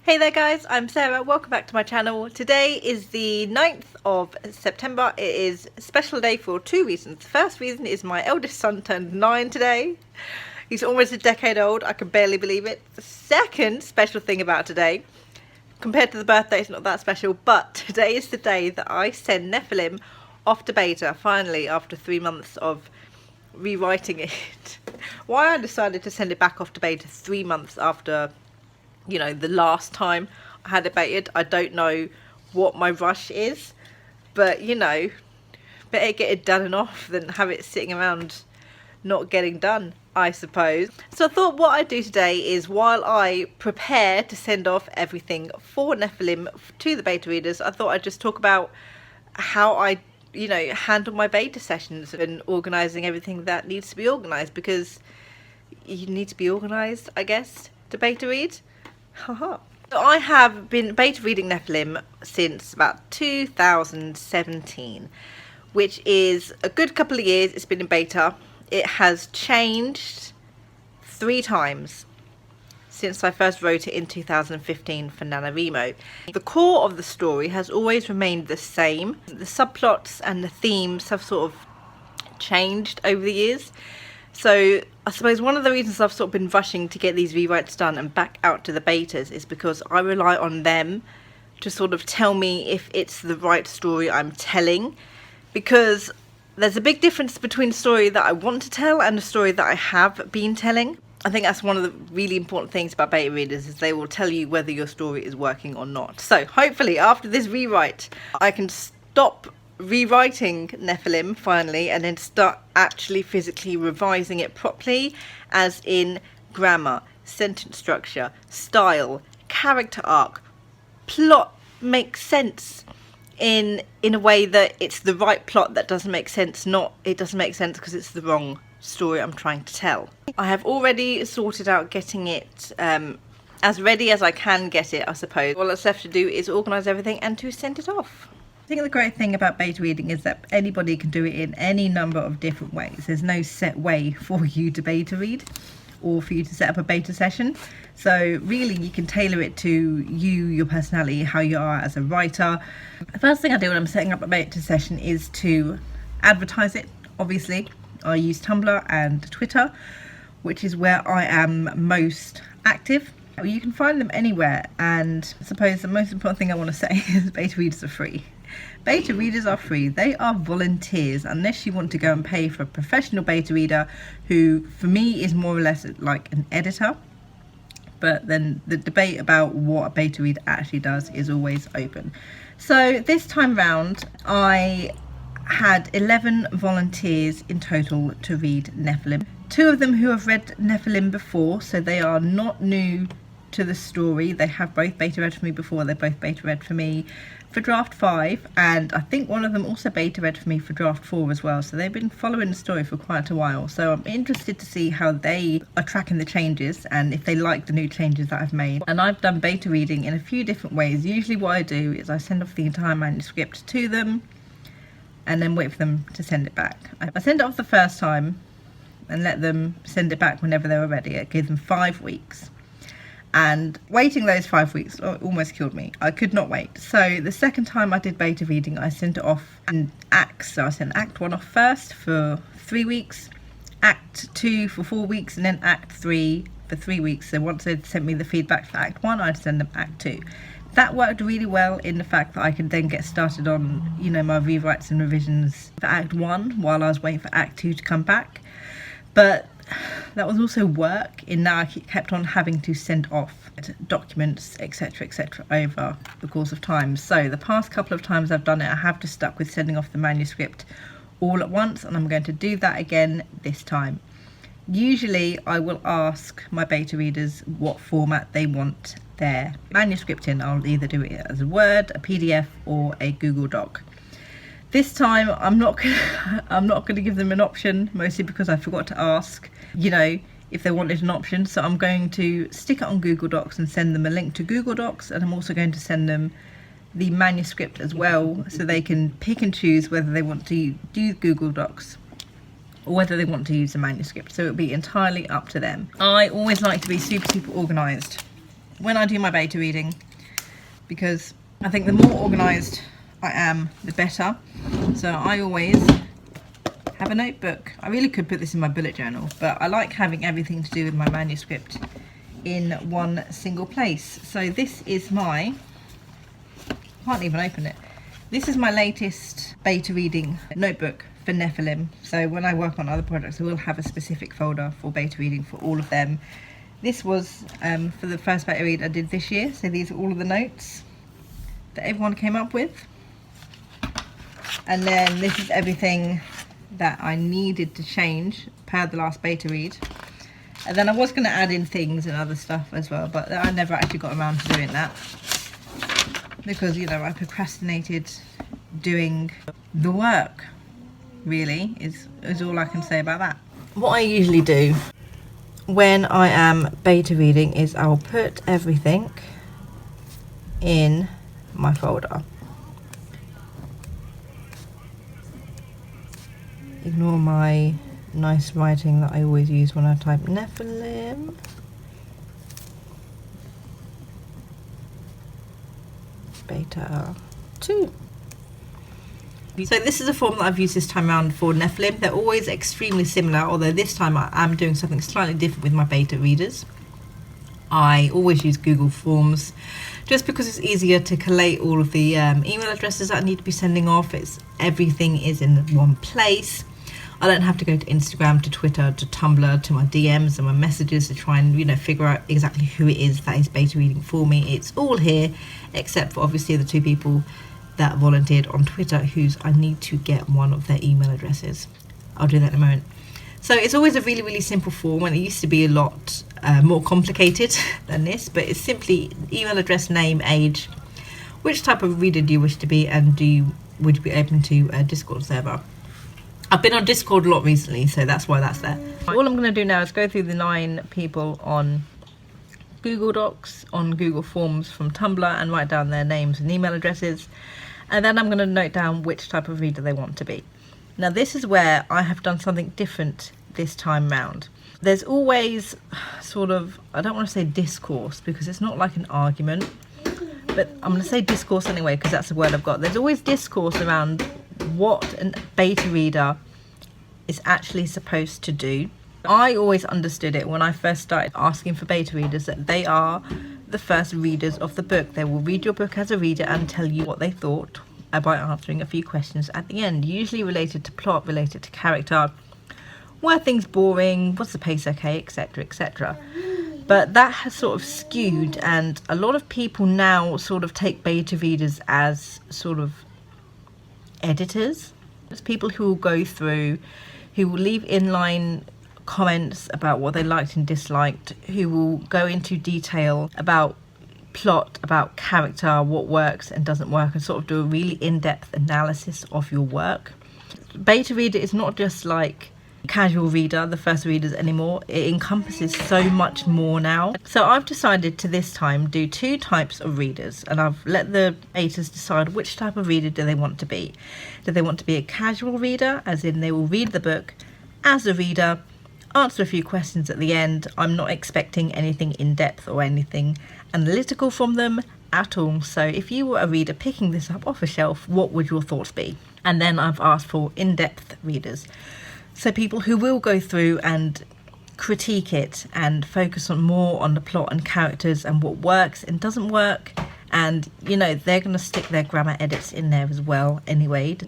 Hey there guys, I'm Sarah, welcome back to my channel. Today is the 9th of September. It is a special day for two reasons. The first reason is my eldest son turned 9 today. He's almost a decade old, I can barely believe it. The second special thing about today, compared to the birthday, it's not that special, but today is the day that I send Nephilim off to beta, finally, after 3 months of rewriting it. Why I decided to send it back off to beta 3 months after, you know, the last time I had it baited, I don't know what my rush is, but you know, better get it done and off than have it sitting around not getting done, I suppose. So I thought what I'd do today is, while I prepare to send off everything for Nephilim to the beta readers, I thought I'd just talk about how I, you know, handle my beta sessions and organising everything that needs to be organised, because you need to be organised, I guess, to beta read. Haha. So I have been beta reading Nephilim since about 2017, which is a good couple of years it's been in beta. It has changed 3 times since I first wrote it in 2015 for NaNoWriMo. The core of the story has always remained the same. The subplots and the themes have sort of changed over the years. So I suppose one of the reasons I've sort of been rushing to get these rewrites done and back out to the betas is because I rely on them to sort of tell me if it's the right story I'm telling, because there's a big difference between a story that I want to tell and a story that I have been telling. I think that's one of the really important things about beta readers, is they will tell you whether your story is working or not. So hopefully after this rewrite I can stop rewriting Nephilim finally and then start actually physically revising it properly, as in grammar, sentence structure, style, character arc, plot makes sense in a way that it's the right plot that doesn't make sense, not it doesn't make sense because it's the wrong story I'm trying to tell. I have already sorted out getting it as ready as I can get it, I suppose. All that's left to do is organise everything and to send it off. I think the great thing about beta reading is that anybody can do it in any number of different ways. There's no set way for you to beta read or for you to set up a beta session. So really you can tailor it to you, your personality, how you are as a writer. The first thing I do when I'm setting up a beta session is to advertise it, obviously. I use Tumblr and Twitter, which is where I am most active. You can find them anywhere, and I suppose the most important thing I want to say is beta readers are free. Beta readers are free. They are volunteers, unless you want to go and pay for a professional beta reader, who for me is more or less like an editor. But then the debate about what a beta reader actually does is always open. So this time round I had 11 volunteers in total to read Nephilim. 2 of them who have read Nephilim before, so they are not new to the story. They have both beta read for me before. They both beta read for me for draft 5, and I think one of them also beta read for me for draft 4 as well, so they've been following the story for quite a while. So I'm interested to see how they are tracking the changes and if they like the new changes that I've made. And I've done beta reading in a few different ways. Usually what I do is I send off the entire manuscript to them and then wait for them to send it back. I send it off the first time and let them send it back whenever they were ready. It gave them 5 weeks. And waiting those 5 weeks almost killed me. I could not wait. So the second time I did beta reading, I sent it off in acts. So I sent Act 1 off first for 3 weeks, Act 2 for 4 weeks, and then Act 3 for 3 weeks. So once they'd sent me the feedback for Act 1, I'd send them Act 2. That worked really well in the fact that I could then get started on, you know, my rewrites and revisions for Act 1 while I was waiting for Act 2 to come back. But that was also work in that I kept on having to send off documents, etc, etc over the course of time. So the past couple of times I've done it, I have just stuck with sending off the manuscript all at once, and I'm going to do that again this time. Usually I will ask my beta readers what format they want their manuscript in. I'll either do it as a Word, a PDF or a Google Doc. This time I'm not gonna give them an option, mostly because I forgot to ask, you know, if they wanted an option. So I'm going to stick it on Google Docs and send them a link to Google Docs, and I'm also going to send them the manuscript as well, so they can pick and choose whether they want to do Google Docs or whether they want to use a manuscript. So it'll be entirely up to them. I always like to be super organised when I do my beta reading, because I think the more organised I am, the better. So I always have a notebook. I really could put this in my bullet journal, but I like having everything to do with my manuscript in one single place. So this is my, I can't even open it. This is my latest beta reading notebook for Nephilim. So when I work on other projects, I will have a specific folder for beta reading for all of them. This was for the first beta read I did this year. So these are all of the notes that everyone came up with. And then this is everything that I needed to change per the last beta read. And then I was going to add in things and other stuff as well, but I never actually got around to doing that because, you know, I procrastinated doing the work, really, is all I can say about that. What I usually do when I am beta reading is I'll put everything in my folder. Ignore my nice writing that I always use when I type Nephilim. Beta 2. So this is a form that I've used this time around for Nephilim. They're always extremely similar, although this time I am doing something slightly different with my beta readers. I always use Google Forms just because it's easier to collate all of the email addresses that I need to be sending off. Everything is in one place. I don't have to go to Instagram, to Twitter, to Tumblr, to my DMs and my messages to try and, you know, figure out exactly who it is that is beta reading for me. It's all here, except for obviously the 2 people that volunteered on Twitter whose I need to get one of their email addresses. I'll do that in a moment. So it's always a really, really simple form, and it used to be a lot more complicated than this, but it's simply email address, name, age, which type of reader do you wish to be, and would you be open to a Discord server. I've been on Discord a lot recently, so that's why that's there. All I'm going to do now is go through the 9 people on Google Docs, on Google Forms from Tumblr, and write down their names and email addresses, and then I'm going to note down which type of reader they want to be. Now this is where I have done something different this time round. There's always sort of, I don't want to say discourse because it's not like an argument, but I'm going to say discourse anyway because that's the word I've got. There's always discourse around what a beta reader is actually supposed to do. I always understood it when I first started asking for beta readers that they are the first readers of the book. They will read your book as a reader and tell you what they thought by answering a few questions at the end, usually related to plot, related to character, were things boring, was the pace okay, etc, etc. But that has sort of skewed, and a lot of people now sort of take beta readers as sort of editors. There's people who will go through, who will leave inline comments about what they liked and disliked, who will go into detail about plot, about character, what works and doesn't work, and sort of do a really in-depth analysis of your work. Beta reader is not just like casual reader, the first readers anymore. It encompasses so much more now. So I've decided to this time do 2 types of readers, and I've let the betas decide which type of reader do they want to be. Do they want to be a casual reader, as in they will read the book as a reader, answer a few questions at the end. I'm not expecting anything in-depth or anything analytical from them at all. So if you were a reader picking this up off a shelf, what would your thoughts be? And then I've asked for in-depth readers. So people who will go through and critique it and focus on more on the plot and characters and what works and doesn't work. And, you know, they're going to stick their grammar edits in there as well anyway.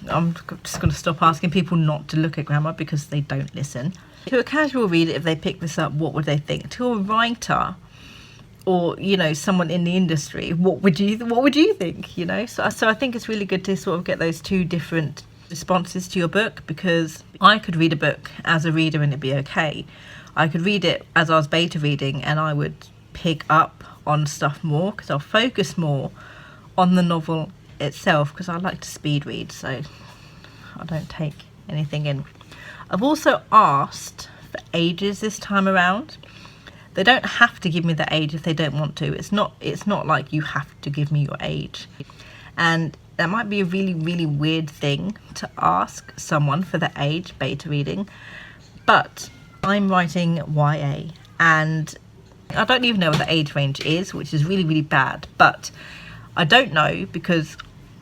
I'm just going to stop asking people not to look at grammar because they don't listen. To a casual reader, if they pick this up, what would they think? To a writer, or, you know, someone in the industry, what would you think, you know? So I think it's really good to sort of get those 2 different responses to your book, because I could read a book as a reader and it'd be okay. I could read it as I was beta reading and I would pick up on stuff more because I'll focus more on the novel itself, because I like to speed read, so I don't take anything in. I've also asked for ages this time around. They don't have to give me the age if they don't want to. It's not like you have to give me your age. And that might be a really, really weird thing to ask someone for the age beta reading, but I'm writing YA, and I don't even know what the age range is, which is really, really bad, but I don't know because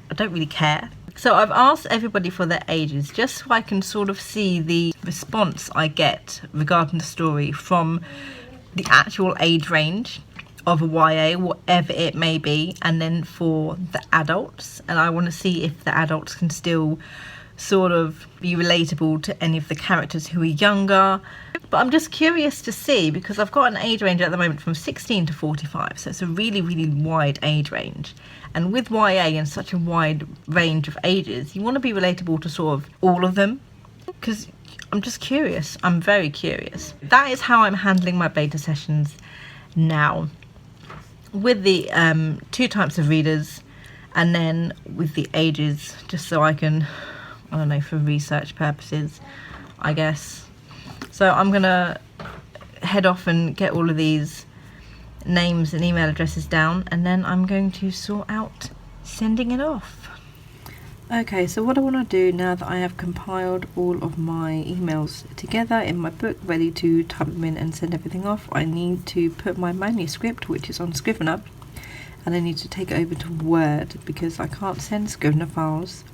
I don't really care. So I've asked everybody for their ages just so I can sort of see the response I get regarding the story from the actual age range of a YA, whatever it may be, and then for the adults. And I want to see if the adults can still sort of be relatable to any of the characters who are younger. But I'm just curious to see, because I've got an age range at the moment from 16 to 45, so it's a really, really wide age range. And with YA and such a wide range of ages, you want to be relatable to sort of all of them, because I'm just curious. I'm very curious. That is how I'm handling my beta sessions now, with the 2 types of readers, and then with the ages, just so I can, I don't know, for research purposes, I guess. So I'm gonna head off and get all of these names and email addresses down, and then I'm going to sort out sending it off. Okay, so what I want to do now that I have compiled all of my emails together in my book, ready to type them in and send everything off, I need to put my manuscript, which is on Scrivener, and I need to take it over to Word, because I can't send Scrivener files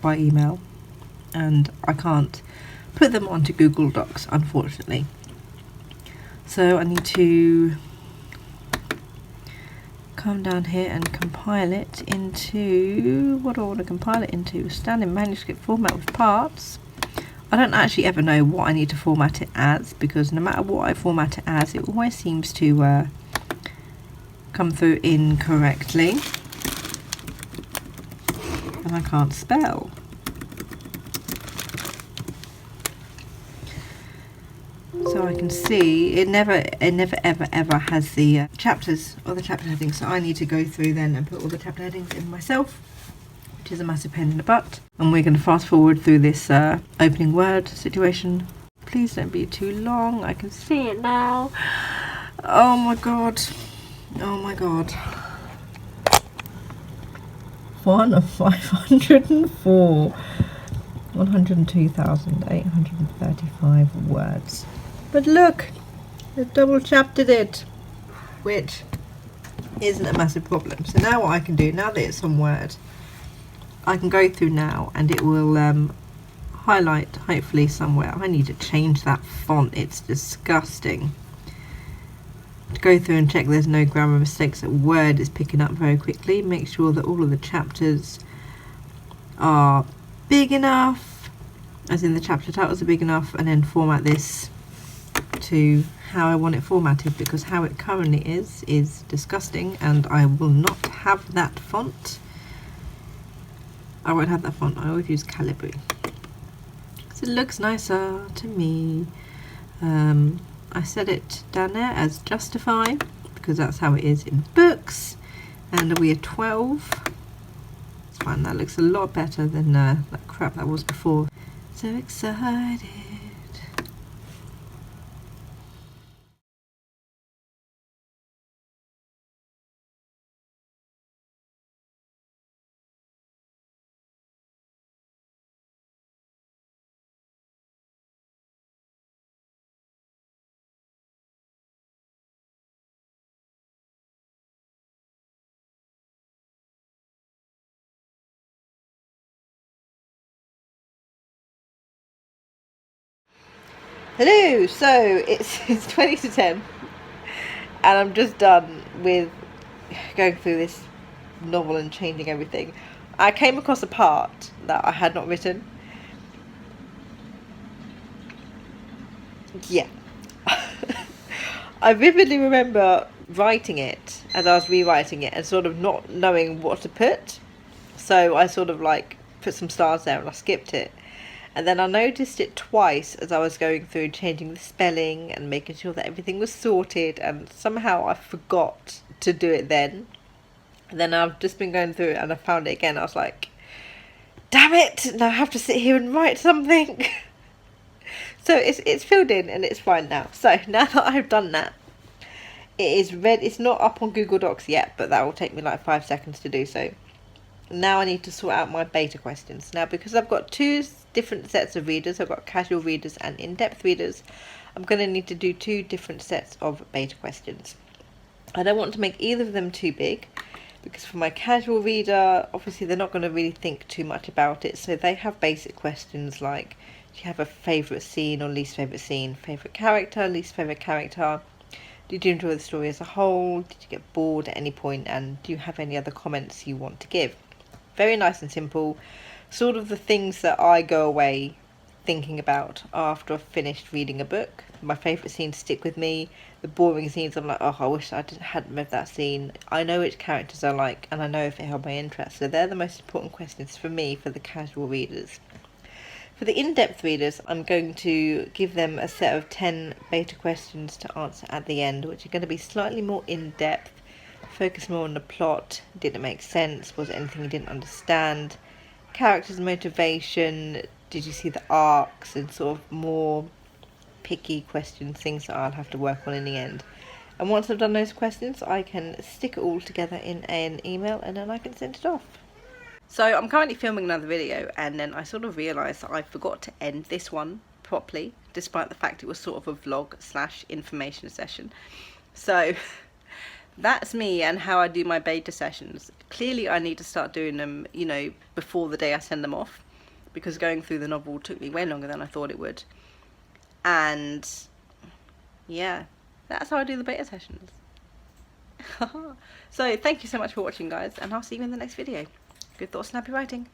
by email, and I can't put them onto Google Docs, unfortunately. So I need to come down here and compile it into, what do I want to compile it into? Standard manuscript format with parts. I don't actually ever know what I need to format it as, because no matter what I format it as, it always seems to come through incorrectly, and I can't spell. So I can see it never ever has the chapters or the chapter headings, so I need to go through then and put all the chapter headings in myself, which is a massive pain in the butt. And we're going to fast forward through this opening word situation. Please don't be too long. I can see it now. Oh my god. Oh my god. 1 of 504. 102,835 words. But look, they've double chaptered it, which isn't a massive problem. So now what I can do, now that it's on Word, I can go through now and it will highlight hopefully somewhere. I need to change that font, it's disgusting. To go through and check there's no grammar mistakes that Word is picking up very quickly. Make sure that all of the chapters are big enough, as in the chapter titles are big enough, and then format this to how I want it formatted, because how it currently is disgusting, and I will not have that font. I won't have that font. I always use Calibri because it looks nicer to me. I set it down there as justify because that's how it is in books, and we are 12. It's fine, that looks a lot better than that crap that was before. So excited. Hello, so it's 20 to 10 and I'm just done with going through this novel and changing everything. I came across a part that I had not written. Yeah. I vividly remember writing it as I was rewriting it and sort of not knowing what to put. So I sort of like put some stars there and I skipped it. And then I noticed it twice as I was going through changing the spelling and making sure that everything was sorted, and somehow I forgot to do it then. And then I've just been going through it and I found it again. I was like, damn it, now I have to sit here and write something. So it's filled in and it's fine now. So now that I've done that, it is read. It's not up on Google Docs yet, but that will take me like 5 seconds to do so. Now I need to sort out my beta questions. Now, because I've got two different sets of readers, I've got casual readers and in-depth readers, I'm going to need to do 2 different sets of beta questions. I don't want to make either of them too big, because for my casual reader, obviously they're not going to really think too much about it, so they have basic questions like, do you have a favourite scene or least favourite scene, favourite character, least favourite character, did you enjoy the story as a whole, did you get bored at any point, and do you have any other comments you want to give? Very nice and simple, sort of the things that I go away thinking about after I've finished reading a book. My favourite scenes stick with me. The boring scenes, I'm like, oh, I wish I hadn't read that scene. I know which characters I like, and I know if it held my interest. So they're the most important questions for me, for the casual readers. For the in-depth readers, I'm going to give them a set of 10 beta questions to answer at the end, which are going to be slightly more in-depth, focus more on the plot. Did it make sense? Was there anything you didn't understand? Characters' motivation. Did you see the arcs? And sort of more picky questions, things that I'll have to work on in the end. And once I've done those questions, I can stick it all together in an email and then I can send it off. So I'm currently filming another video, and then I sort of realised that I forgot to end this one properly, despite the fact it was sort of a vlog / information session. So that's me and how I do my beta sessions. Clearly I need to start doing them, you know, before the day I send them off, because going through the novel took me way longer than I thought it would. And yeah, that's how I do the beta sessions. So thank you so much for watching, guys, and I'll see you in the next video. Good thoughts and happy writing.